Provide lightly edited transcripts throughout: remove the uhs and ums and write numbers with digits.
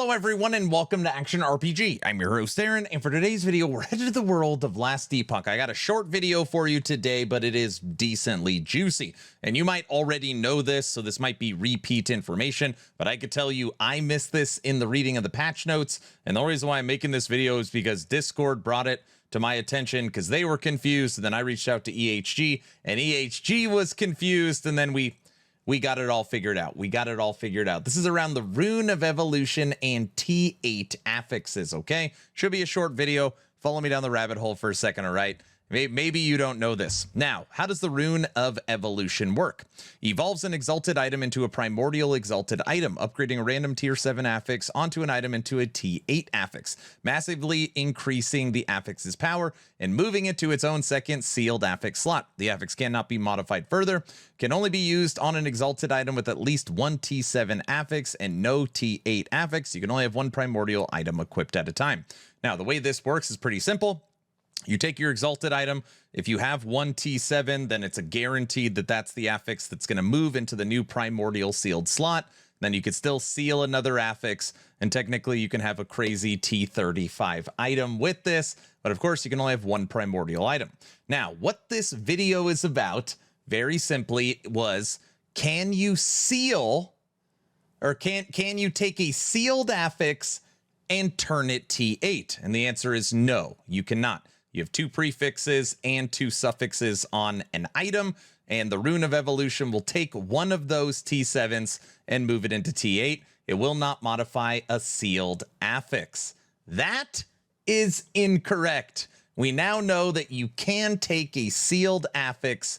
Hello everyone and welcome to Action RPG. I'm your host Aaron, and for today's video we're headed to the world of Last Epoch. I got a short video for you today, but it is decently juicy. And you might already know this, so this might be repeat information, but I could tell you I missed this in the reading of the patch notes, and the only reason why I'm making this video is because Discord brought it to my attention because they were confused, and then I reached out to EHG, and EHG was confused, and then we got it all figured out. This is around the Rune of Evolution and T8 affixes, okay? Should be a short video. Follow me down the rabbit hole for a second, all right? Maybe you don't know this. Now, how does the Rune of Evolution work? Evolves an exalted item into a primordial exalted item, upgrading a random tier 7 affix onto an item into a T8 affix, massively increasing the affix's power and moving it to its own second sealed affix slot. The affix cannot be modified further, can only be used on an exalted item with at least one T7 affix and no T8 affix. You can only have one primordial item equipped at a time. Now, the way this works is pretty simple. You take your exalted item. If you have one T7, then it's a guaranteed that that's the affix that's going to move into the new primordial sealed slot. Then you could still seal another affix, and technically you can have a crazy T35 item with this, but of course you can only have one primordial item. Now, what this video is about, very simply, was can you seal, or can you take a sealed affix and turn it T8? And the answer is no, you cannot. You have two prefixes and two suffixes on an item, and the Rune of Evolution will take one of those T7s and move it into T8. It will not modify a sealed affix. That is incorrect. We now know that you can take a sealed affix,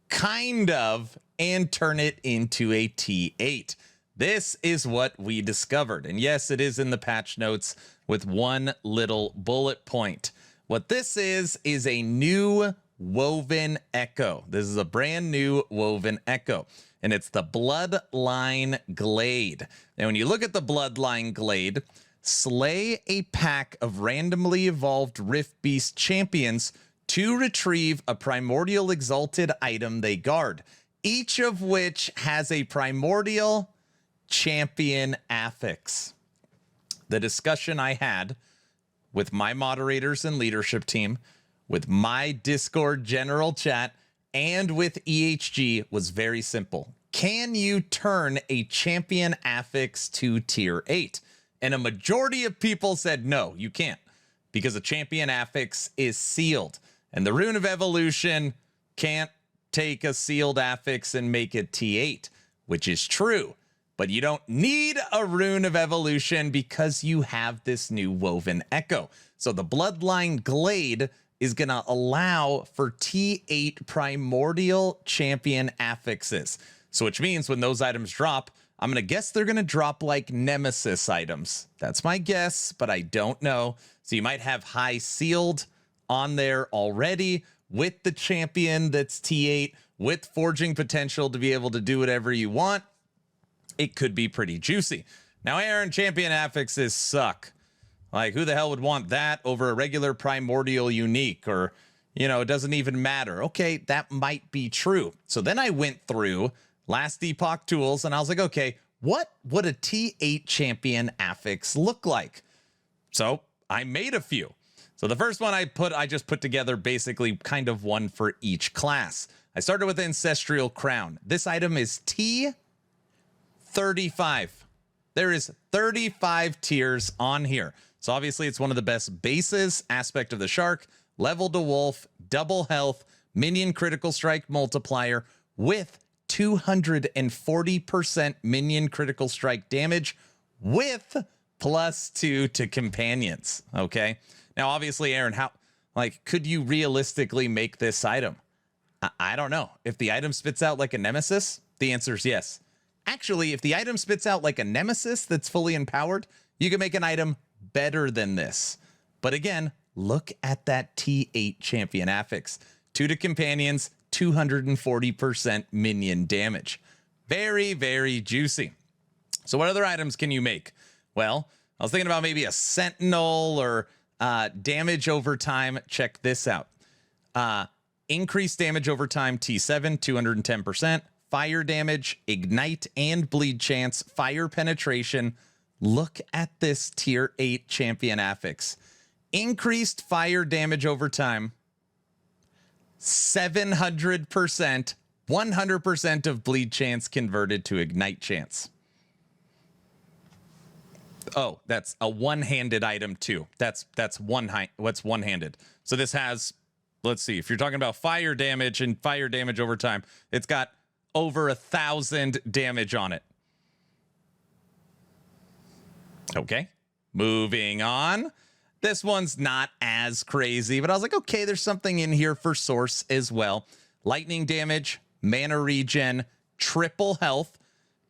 kind of, and turn it into a T8. This is what we discovered. And yes, it is in the patch notes with one little bullet point. What this is a new woven echo. This is a brand new woven echo, and it's the Bloodline Glade. Now, when you look at the Bloodline Glade, slay a pack of randomly evolved Rift Beast champions to retrieve a primordial exalted item they guard, each of which has a primordial champion affix. The discussion I had with my moderators and leadership team, with my Discord general chat, and with EHG was very simple. Can you turn a champion affix to tier 8? And a majority of people said no, you can't, because a champion affix is sealed. And the Rune of Evolution can't take a sealed affix and make it T8, which is true. But you don't need a Rune of Evolution because you have this new woven echo. So the Bloodline Glade is going to allow for T8 primordial champion affixes. So which means when those items drop, I'm going to guess they're going to drop like Nemesis items. That's my guess, but I don't know. So you might have high sealed on there already with the champion that's T8 with forging potential to be able to do whatever you want. It could be pretty juicy. Now, Aaron, champion affixes suck. Like, who the hell would want that over a regular primordial unique? Or, you know, it doesn't even matter. Okay, that might be true. So then I went through Last Epoch tools, and I was like, okay, what would a T8 champion affix look like? So I made a few. So the first one I just put together basically kind of one for each class. I started with Ancestral Crown. This item is T35. There is 35 tiers on here. So obviously it's one of the best bases. Aspect of the shark, level to wolf, double health, minion critical strike multiplier with 240% minion critical strike damage with +2 to companions. Okay. Now, obviously, Aaron, could you realistically make this item? I don't know. If the item spits out like a Nemesis, the answer is yes. Actually, if the item spits out like a Nemesis that's fully empowered, you can make an item better than this. But again, look at that T8 champion affix. 2 to companions, 240% minion damage. Very, very juicy. So what other items can you make? Well, I was thinking about maybe a Sentinel or damage over time. Check this out. Increased damage over time, T7, 210%. Fire damage, ignite, and bleed chance, fire penetration, Look at this tier 8 champion affix. Increased fire damage over time. 700%. 100% of bleed chance converted to ignite chance. Oh, that's a one-handed item too. That's what's one-handed. So this has, let's see, if you're talking about fire damage and fire damage over time, it's got over 1,000 damage on it. Okay, moving on. This one's not as crazy, but I was like, okay, there's something in here for source as well. Lightning damage, mana regen, triple health,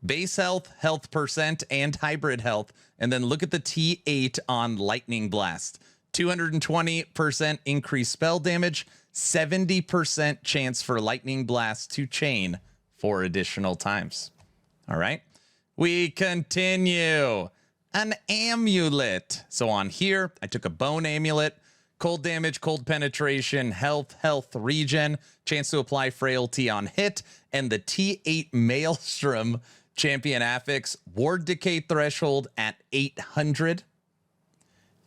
base health, health percent, and hybrid health. And then look at the T8 on Lightning Blast. 220% increased spell damage, 70% chance for Lightning Blast to chain 4 additional times. All right, we continue. An amulet. So on here, I took a bone amulet, cold damage, cold penetration, health, health regen, chance to apply frailty on hit, and the T8 Maelstrom champion affix, ward decay threshold at 800,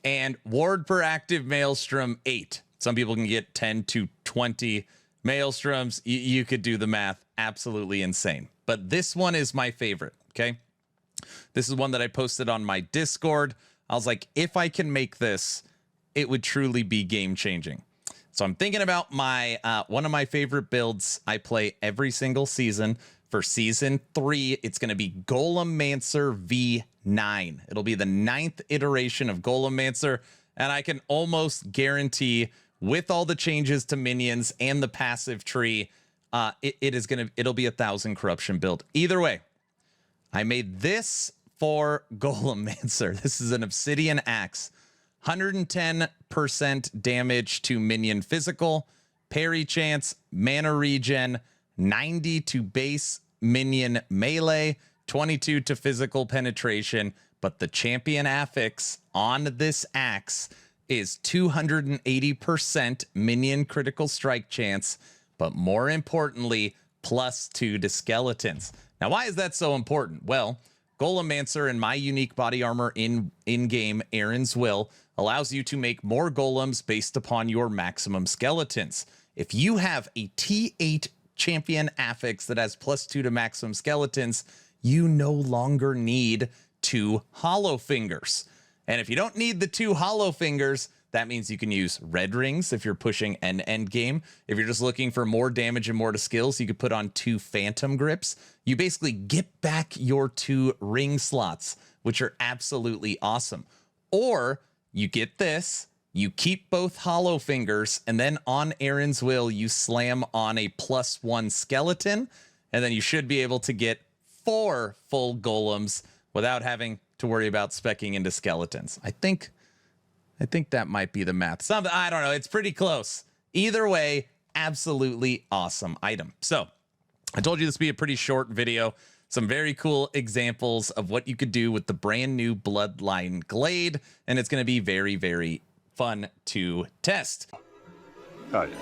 and ward per active Maelstrom 8. Some people can get 10 to 20 Maelstroms. You could do the math. Absolutely insane. But this one is my favorite, okay? This is one that I posted on my Discord. I was like, if I can make this, it would truly be game changing. So I'm thinking about my one of my favorite builds I play every single season. For season 3, it's going to be Golemancer V9. It'll be the 9th iteration of Golemancer, and I can almost guarantee, with all the changes to minions and the passive tree, it'll be 1,000 corruption build. Either way, I made this for Golemancer. This is an obsidian axe. 110% damage to minion physical, parry chance, mana regen, 90 to base minion melee, 22 to physical penetration. But the champion affix on this axe is 280% minion critical strike chance, but more importantly, +2 to skeletons. Now, why is that so important? Well, Golemancer and my unique body armor in-game Aaron's Will allows you to make more golems based upon your maximum skeletons. If you have a T8 champion affix that has +2 to maximum skeletons, you no longer need 2 hollow fingers. And if you don't need the 2 hollow fingers, that means you can use red rings if you're pushing an end game. If you're just looking for more damage and more to skills, you could put on 2 phantom grips. You basically get back your 2 ring slots, which are absolutely awesome. Or you get this, you keep both hollow fingers, and then on Aaron's Will, you slam on a +1 skeleton, and then you should be able to get 4 full golems without having to worry about speccing into skeletons. I think that might be the math. I don't know. It's pretty close. Either way, absolutely awesome item. So I told you this would be a pretty short video. Some very cool examples of what you could do with the brand new Bloodline Glade. And it's going to be very, very fun to test. Oh, yeah.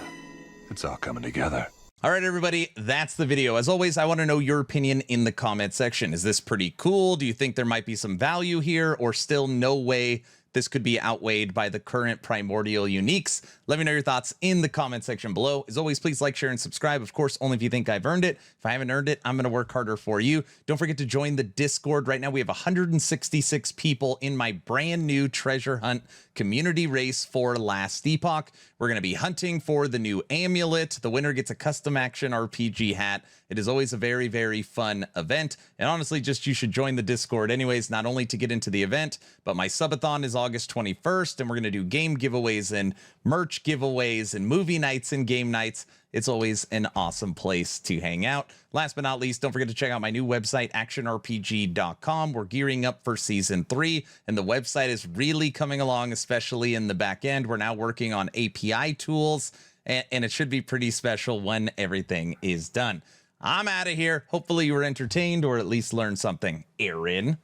It's all coming together. All right, everybody, that's the video. As always, I want to know your opinion in the comment section. Is this pretty cool? Do you think there might be some value here, or still no way this could be outweighed by the current primordial uniques? Let me know your thoughts in the comment section below. As always, please like, share, and subscribe. Of course, only if you think I've earned it. If I haven't earned it, I'm going to work harder for you. Don't forget to join the Discord. Right now, we have 166 people in my brand new treasure hunt community race for Last Epoch. We're going to be hunting for the new amulet. The winner gets a custom action RPG hat. It is always a very, very fun event. And honestly, just you should join the Discord anyways, not only to get into the event, but my subathon is August 21st, and we're going to do game giveaways and merch giveaways and movie nights and game nights. It's always an awesome place to hang out. Last but not least, don't forget to check out my new website, actionrpg.com. We're gearing up for season 3, and the website is really coming along, especially in the back end. We're now working on API tools, and it should be pretty special when everything is done. I'm out of here. Hopefully you were entertained or at least learned something. Aaron,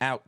out.